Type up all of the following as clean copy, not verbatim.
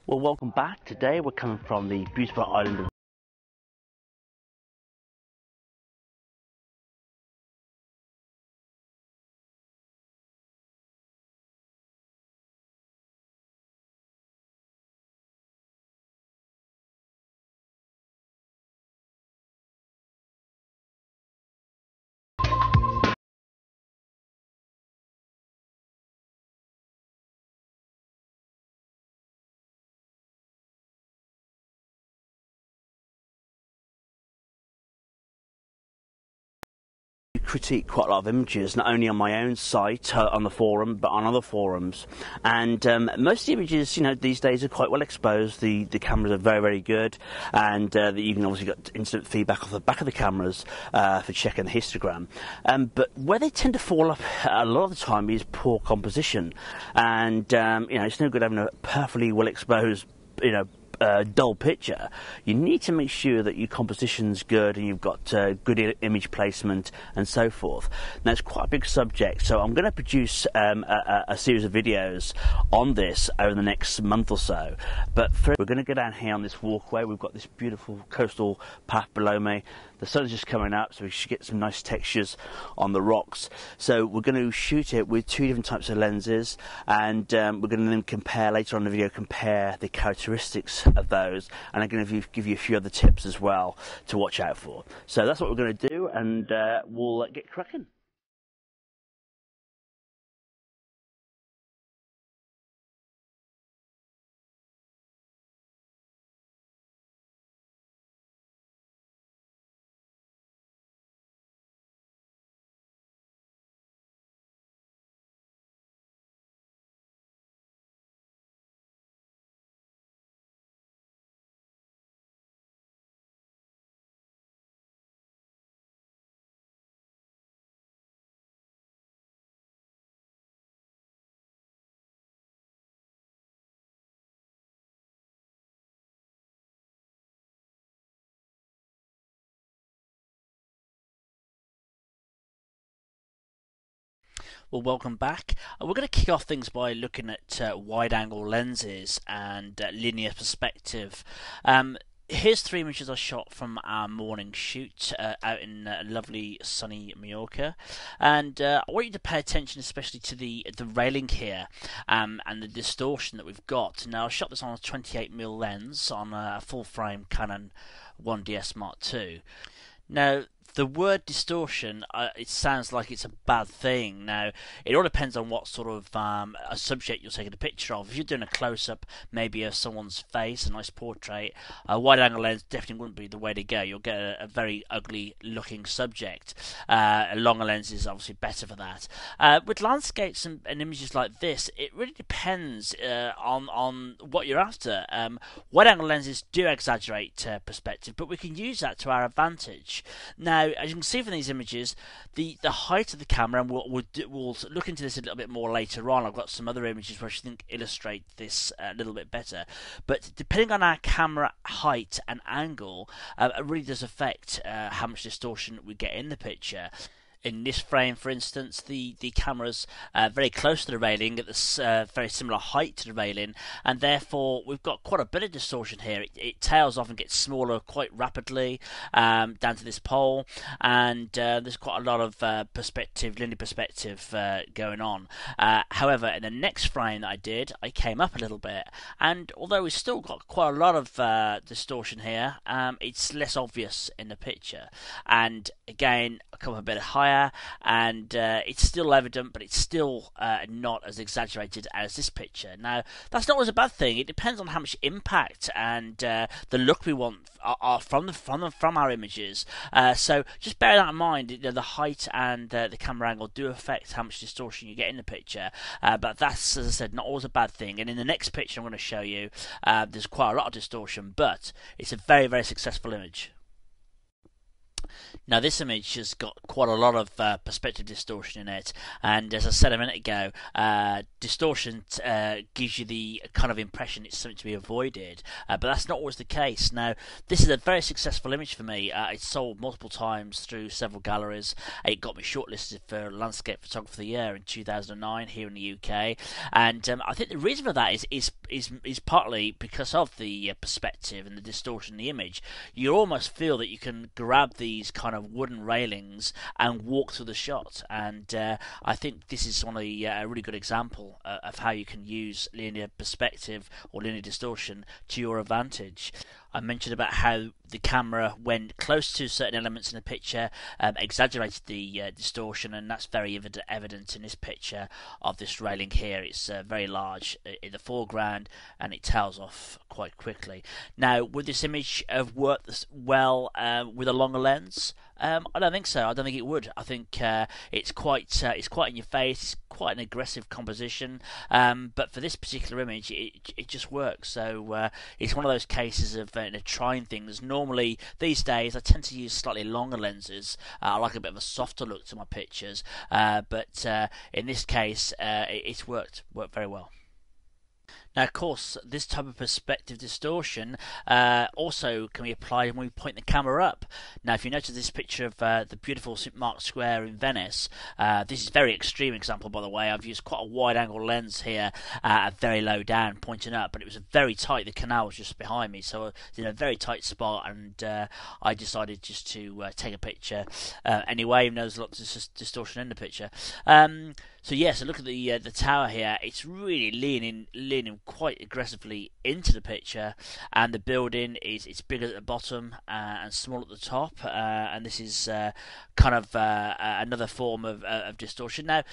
Well, welcome back. Today we're coming from the beautiful island of critique quite a lot of images, not only on my own site on the forum, but on other forums. And most of the images, these days are quite well exposed. The cameras are very, very good, and you can obviously get instant feedback off the back of the cameras for checking the histogram. But where they tend to fall off a lot of the time is poor composition, and it's no good having a perfectly well exposed, dull picture. You need to make sure that your composition's good and you've got good image placement and so forth. Now, it's quite a big subject, so I'm going to produce a series of videos on this over the next month or so. But first, we're going to go down here on this walkway. We've got this beautiful coastal path below me. The sun's just coming up, so we should get some nice textures on the rocks. So we're going to shoot it with two different types of lenses, and we're going to then compare later on in the video, compare the characteristics of those, and I'm going to give you a few other tips as well to watch out for. So that's what we're going to do, and we'll get cracking. Well, welcome back. We're going to kick off things by looking at wide-angle lenses and linear perspective. Here's three images I shot from our morning shoot out in lovely sunny Mallorca, and I want you to pay attention especially to the railing here and the distortion that we've got. Now, I shot this on a 28mm lens on a full-frame Canon 1DS Mark II. Now, the word distortion, it sounds like it's a bad thing. Now, it all depends on what sort of a subject you're taking a picture of. If you're doing a close-up, maybe of someone's face, a nice portrait, a wide-angle lens definitely wouldn't be the way to go. You'll get a very ugly-looking subject. A longer lens is obviously better for that. With landscapes and images like this, it really depends on what you're after. Wide-angle lenses do exaggerate perspective, but we can use that to our advantage. Now, as you can see from these images, the height of the camera, and we'll look into this a little bit more later on. I've got some other images which I think illustrate this a little bit better. But depending on our camera height and angle, it really does affect how much distortion we get in the picture. In this frame, for instance, the camera's very close to the railing at this very similar height to the railing, and therefore we've got quite a bit of distortion here. It tails off and gets smaller quite rapidly down to this pole, and there's quite a lot of linear perspective going on. However, in the next frame that I did, I came up a little bit, and although we've still got quite a lot of distortion here, it's less obvious in the picture. And again, I come up a bit higher, and it's still evident, but it's still not as exaggerated as this picture. Now, that's not always a bad thing. It depends on how much impact and the look we want from our images. So just bear that in mind. The height and the camera angle do affect how much distortion you get in the picture, but that's, as I said, not always a bad thing. And in the next picture I'm going to show you, there's quite a lot of distortion, but it's a very, very successful image. Now, this image has got quite a lot of perspective distortion in it, and as I said a minute ago, distortion gives you the kind of impression it's something to be avoided, but that's not always the case. Now, this is a very successful image for me. It's sold multiple times through several galleries. It got me shortlisted for Landscape Photographer of the Year in 2009 here in the UK, and I think the reason for that is is partly because of the perspective and the distortion in the image. You almost feel that you can grab these kind of wooden railings and walk through the shot, and I think this is one of the a really good example of how you can use linear perspective or linear distortion to your advantage. I mentioned about how the camera, when close to certain elements in the picture, exaggerated the distortion, and that's very evident in this picture of this railing here. It's very large in the foreground, and it tails off quite quickly. Now, would this image have worked well with a longer lens? I don't think so. I don't think it would. I think it's quite in your face. It's quite an aggressive composition, but for this particular image, it just works. So it's one of those cases of trying things. Normally these days, I tend to use slightly longer lenses. I like a bit of a softer look to my pictures, but in this case, it's worked very well. Now, of course, this type of perspective distortion also can be applied when we point the camera up. Now, if you notice this picture of the beautiful St. Mark's Square in Venice, this is a very extreme example, by the way. I've used quite a wide-angle lens here, very low down, pointing up, but it was very tight. The canal was just behind me, so I was in a very tight spot, and I decided just to take a picture anyway, even though there's lots of distortion in the picture. So look at the tower here. It's really leaning quite aggressively into the picture, and the building it's bigger at the bottom and small at the top, and this is kind of another form of distortion. Now,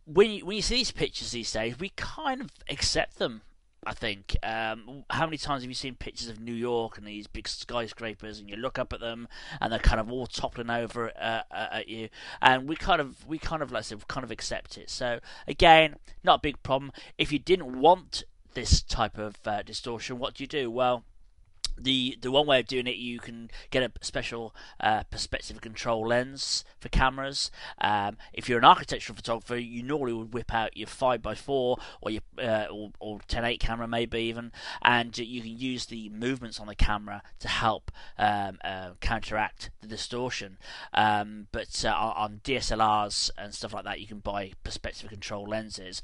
when you see these pictures these days, we kind of accept them. I think. How many times have you seen pictures of New York and these big skyscrapers, and you look up at them and they're kind of all toppling over at you, and we kind of like I said, kind of accept it. So again, not a big problem. If you didn't want this type of distortion, what do? Well, the one way of doing it, you can get a special perspective control lens for cameras. If you're an architectural photographer, you normally would whip out your 5x4 or your or 10-8 camera maybe even, and you can use the movements on the camera to help counteract the distortion. But on DSLRs and stuff like that, you can buy perspective control lenses.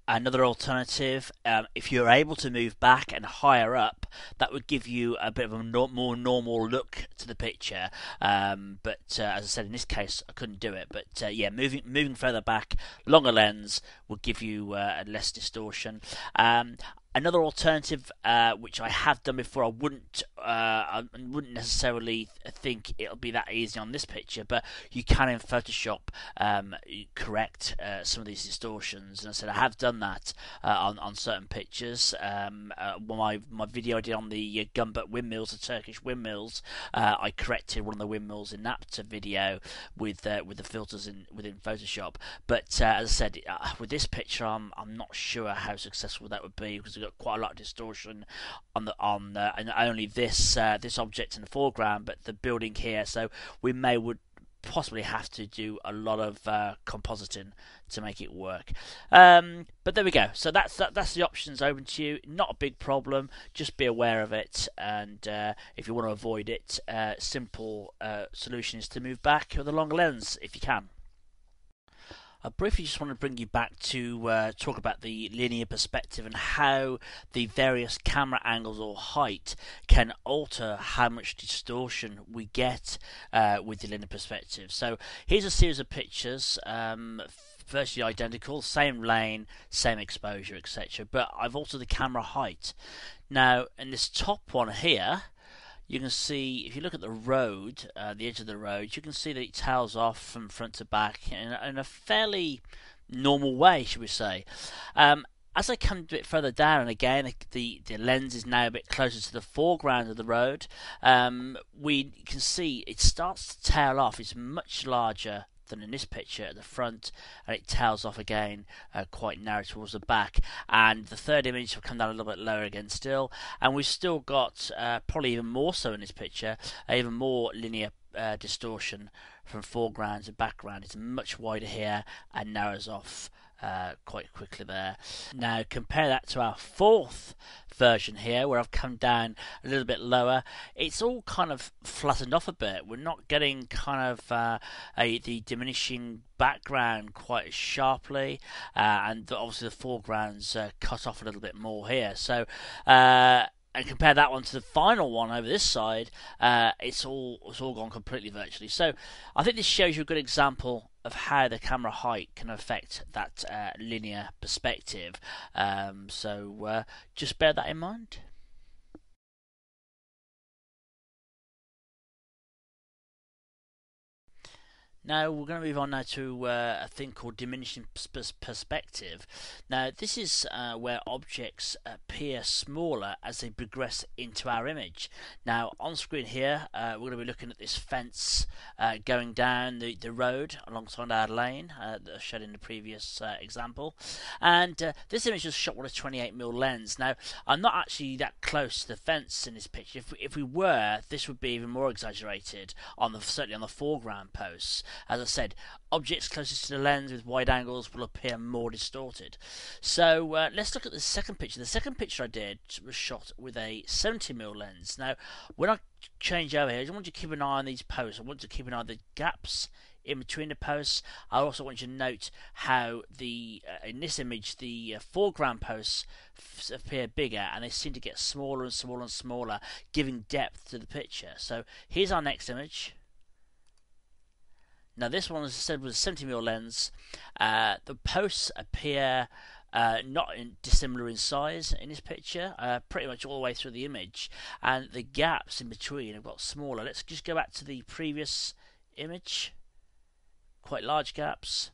Another alternative, if you're able to move back and higher up, that would give you a bit of a more normal look to the picture. But as I said, in this case, I couldn't do it. But moving further back, longer lens would give you less distortion. Another alternative, which I have done before, I wouldn't necessarily think it'll be that easy on this picture, but you can in Photoshop correct some of these distortions. And I said I have done that on certain pictures. My video I did on the Gumbert windmills, the Turkish windmills, I corrected one of the windmills in that video with the filters within Photoshop. But as I said, with this picture, I'm not sure how successful that would be, because got quite a lot of distortion on and only this object in the foreground, but the building here. So we would possibly have to do a lot of compositing to make it work. But there we go. So that's the options open to you. Not a big problem. Just be aware of it, and if you want to avoid it, simple solution is to move back with a longer lens if you can. I briefly just want to bring you back to talk about the linear perspective and how the various camera angles or height can alter how much distortion we get with the linear perspective. So here's a series of pictures, virtually identical, same lane, same exposure, etc. But I've altered the camera height. Now, in this top one here, you can see, if you look at the road, the edge of the road, you can see that it tails off from front to back in a fairly normal way, should we say. As I come a bit further down, and again the lens is now a bit closer to the foreground of the road, we can see it starts to tail off. It's much larger than in this picture at the front, and it tails off again quite narrow towards the back. And the third image will come down a little bit lower again still, and we've still got probably even more so in this picture, even more linear distortion from foreground to background. It's much wider here and narrows off quite quickly there. Now compare that to our fourth version here, where I've come down a little bit lower. It's all kind of flattened off a bit. We're not getting kind of the diminishing background quite as sharply, and obviously the foreground's cut off a little bit more here. So and compare that one to the final one over this side, it's all gone completely virtually. So I think this shows you a good example of how the camera height can affect that linear perspective. So just bear that in mind. Now we're going to move on now to a thing called diminishing perspective. Now this is where objects appear smaller as they progress into our image. Now on screen here we're going to be looking at this fence going down the road alongside our lane that I showed in the previous example, and this image was shot with a 28mm lens. Now I'm not actually that close to the fence in this picture. If we were, this would be even more exaggerated certainly on the foreground posts. As I said, objects closest to the lens with wide angles will appear more distorted. So let's look at the second picture. The second picture I did was shot with a 70mm lens. Now, when I change over here, I want you to keep an eye on these posts. I want you to keep an eye on the gaps in between the posts. I also want you to note how in this image the foreground posts appear bigger, and they seem to get smaller and smaller and smaller, giving depth to the picture. So here's our next image. Now this one, as I said, was a 70mm lens. The posts appear not dissimilar in size in this picture, pretty much all the way through the image, and the gaps in between have got smaller. Let's just go back to the previous image. Quite large gaps.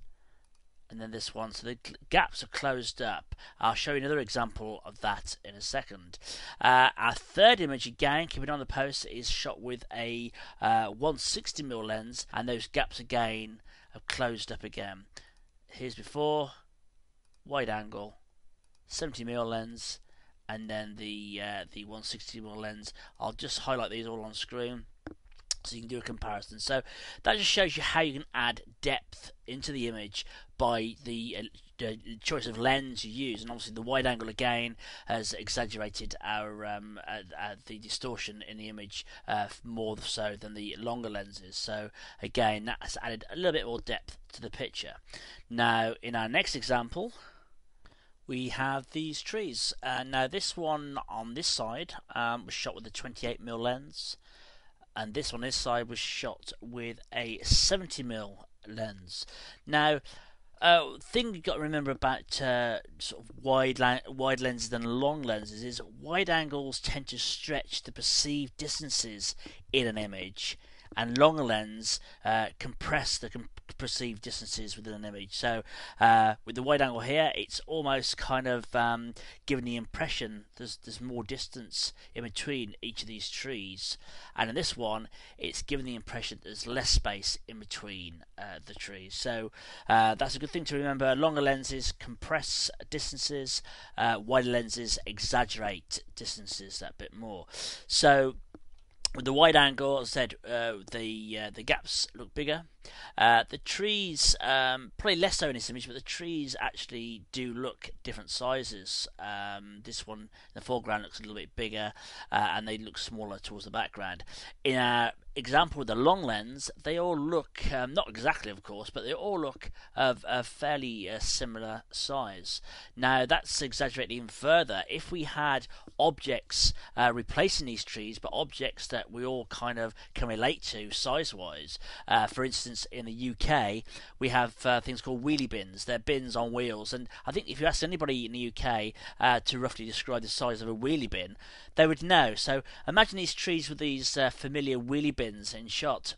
And then this one, so the gaps are closed up. I'll show you another example of that in a second. Our third image, again, keeping on the post, is shot with a 160mm lens, and those gaps again have closed up again. Here's before, wide angle, 70mm lens, and then the 160mm lens. I'll just highlight these all on screen so you can do a comparison. So that just shows you how you can add depth into the image by the choice of lens you use, and obviously the wide angle again has exaggerated the distortion in the image more so than the longer lenses. So again, that's added a little bit more depth to the picture. Now in our next example, we have these trees. Now this one on this side was shot with a 28mm lens, and this one on this side was shot with a 70mm lens. Now, thing you've got to remember about sort of wide lenses than long lenses is wide angles tend to stretch the perceived distances in an image, and longer lens compress the perceived distances within an image. So with the wide angle here, it's almost kind of giving the impression there's more distance in between each of these trees, and in this one it's giving the impression there's less space in between the trees. So that's a good thing to remember. Longer lenses compress distances, wider lenses exaggerate distances that bit more. So with the wide angle, as I said, the gaps look bigger. The trees, probably less so in this image, but the trees actually do look different sizes. This one, the foreground looks a little bit bigger, and they look smaller towards the background. In our example with the long lens, they all look, not exactly of course, but they all look of a fairly similar size. Now that's exaggerated even further. If we had objects replacing these trees, but objects that we all kind of can relate to size-wise, for instance, in the UK, we have things called wheelie bins. They're bins on wheels, and I think if you ask anybody in the UK to roughly describe the size of a wheelie bin, they would know. So imagine these trees with these familiar wheelie bins in shot.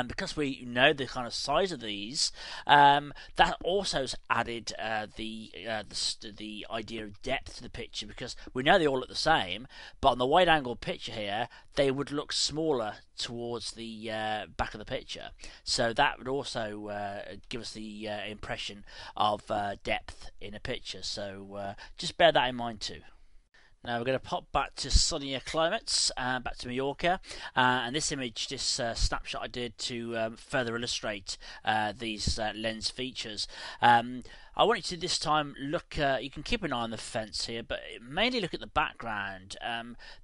Because we know the kind of size of these, that also has added the idea of depth to the picture, because we know they all look the same, but on the wide angle picture here, they would look smaller towards the back of the picture. So that would also give us the impression of depth in a picture. So just bear that in mind too. Now we're going to pop back to sunnier climates, back to Mallorca, and this image, this snapshot I did to further illustrate these lens features. I want you to this time look, you can keep an eye on the fence here, but mainly look at the background.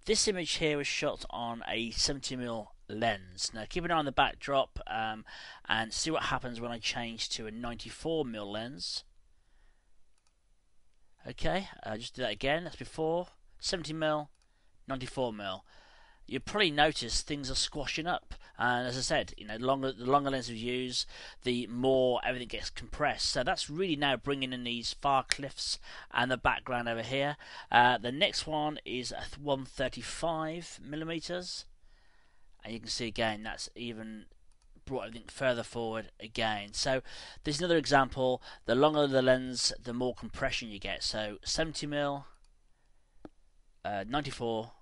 This image here was shot on a 70mm lens. Now keep an eye on the backdrop and see what happens when I change to a 94mm lens. Okay, just do that again, that's before. 70mm, 94mm. You'll probably notice things are squashing up, and as I said, the longer lenses you use, the more everything gets compressed. So that's really now bringing in these far cliffs and the background over here. The next one is 135mm, and you can see again that's even brought everything further forward again. So there's another example. The longer the lens, the more compression you get. So 70mm. 94,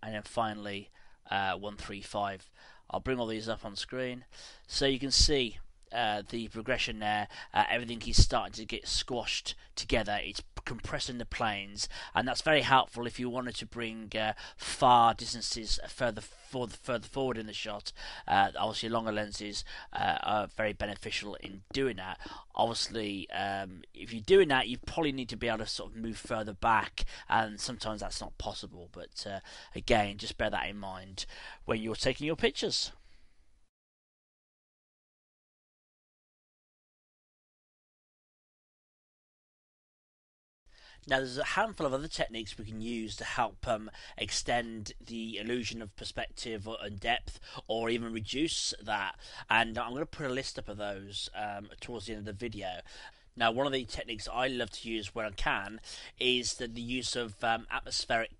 and then finally 135. I'll bring all these up on screen so you can see the progression there. Everything is starting to get squashed together. It's compressing the planes, and that's very helpful if you wanted to bring far distances further forward in the shot. Obviously longer lenses are very beneficial in doing that. Obviously if you're doing that, you probably need to be able to sort of move further back, and sometimes that's not possible, but again, just bear that in mind when you're taking your pictures. Now, there's a handful of other techniques we can use to help extend the illusion of perspective and depth, or even reduce that. And I'm going to put a list up of those towards the end of the video. Now, one of the techniques I love to use when I can is the use of atmospheric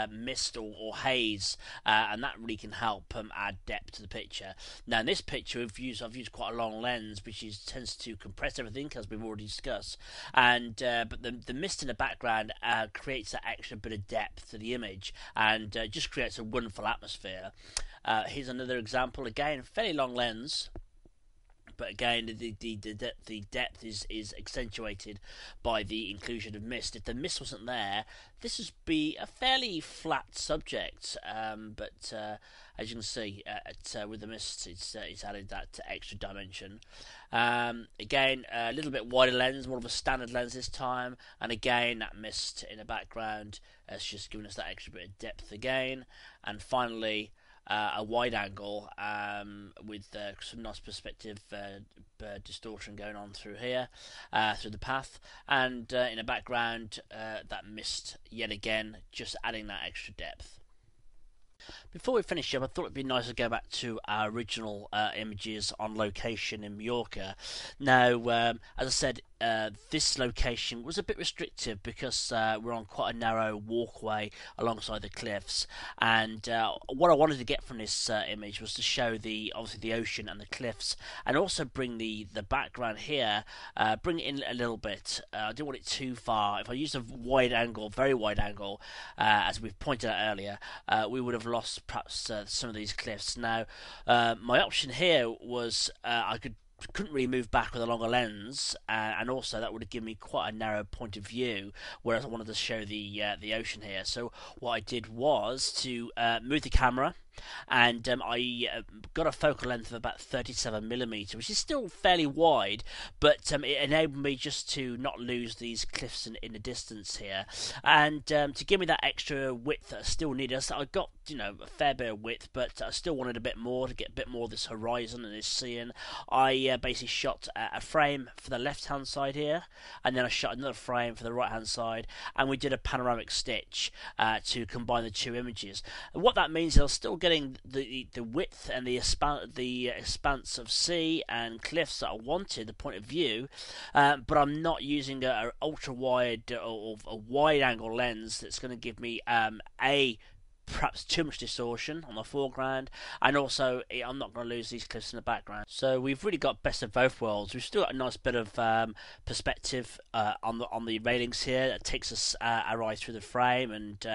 mist or haze, and that really can help add depth to the picture. Now, in this picture, I've used quite a long lens, which tends to compress everything, as we've already discussed. And but the mist in the background creates that extra bit of depth to the image, and just creates a wonderful atmosphere. Here's another example. Again, fairly long lens. But again, the depth is accentuated by the inclusion of mist. If the mist wasn't there, this would be a fairly flat subject. But as you can see, with the mist, it's added that extra dimension. Again, a little bit wider lens, more of a standard lens this time. And again, that mist in the background has just given us that extra bit of depth again. And finally, a wide angle with some nice perspective distortion going on through here, through the path, and in the background that mist yet again, just adding that extra depth. Before we finish up, I thought it'd be nice to go back to our original images on location in Mallorca. Now, as I said, this location was a bit restrictive because we're on quite a narrow walkway alongside the cliffs, and what I wanted to get from this image was to show obviously the ocean and the cliffs, and also bring the background here, bring it in a little bit. I didn't want it too far. If I used a wide angle, very wide angle, as we've pointed out earlier, we would have lost perhaps some of these cliffs. Now, my option here was I couldn't really move back with a longer lens, and also that would have given me quite a narrow point of view, whereas I wanted to show the ocean here. So what I did was to move the camera, and I got a focal length of about 37mm, which is still fairly wide, but it enabled me just to not lose these cliffs in the distance here, and to give me that extra width that I still needed. So I got a fair bit of width, but I still wanted a bit more to get a bit more of this horizon and this sea. And I basically shot a frame for the left hand side here, and then I shot another frame for the right hand side, and we did a panoramic stitch to combine the two images. And what that means is I was still getting the width and the expanse of sea and cliffs that I wanted, the point of view, but I'm not using a ultra wide or a wide angle lens that's going to give me a perhaps too much distortion on the foreground, and also I'm not going to lose these cliffs in the background. So we've really got best of both worlds. We've still got a nice bit of perspective on the railings here that takes us our eye through the frame, and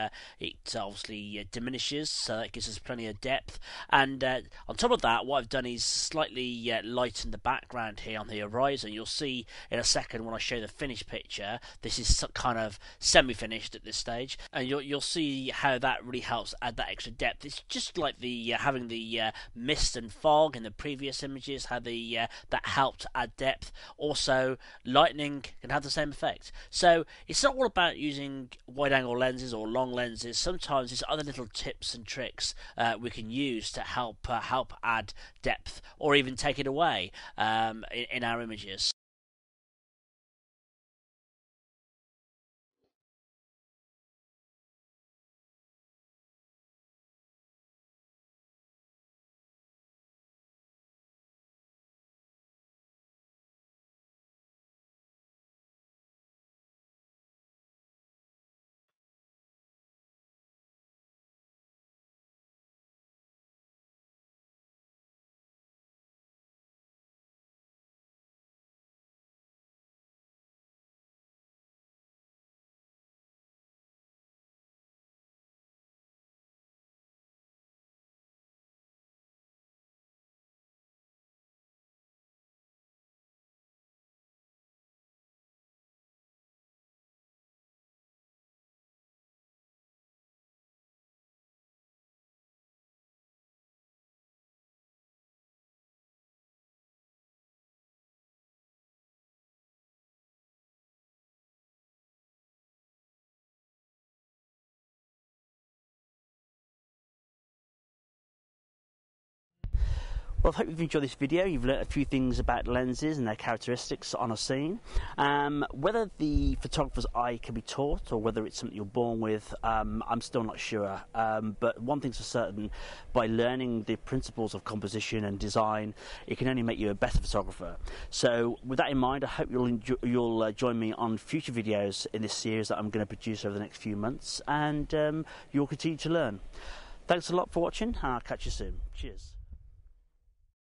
it obviously diminishes, so that gives us plenty of depth. And on top of that, what I've done is slightly lighten the background here on the horizon. You'll see in a second when I show the finished picture, this is kind of semi-finished at this stage, and you'll see how that really helps add that extra depth. It's just like the having the mist and fog in the previous images, how that helped add depth. Also, lightning can have the same effect. So it's not all about using wide-angle lenses or long lenses. Sometimes there's other little tips and tricks we can use to help add depth or even take it away in our images. Well, I hope you've enjoyed this video. You've learnt a few things about lenses and their characteristics on a scene. Whether the photographer's eye can be taught or whether it's something you're born with, I'm still not sure. But one thing's for certain, by learning the principles of composition and design, it can only make you a better photographer. So with that in mind, I hope you'll join me on future videos in this series that I'm going to produce over the next few months, and you'll continue to learn. Thanks a lot for watching, and I'll catch you soon. Cheers.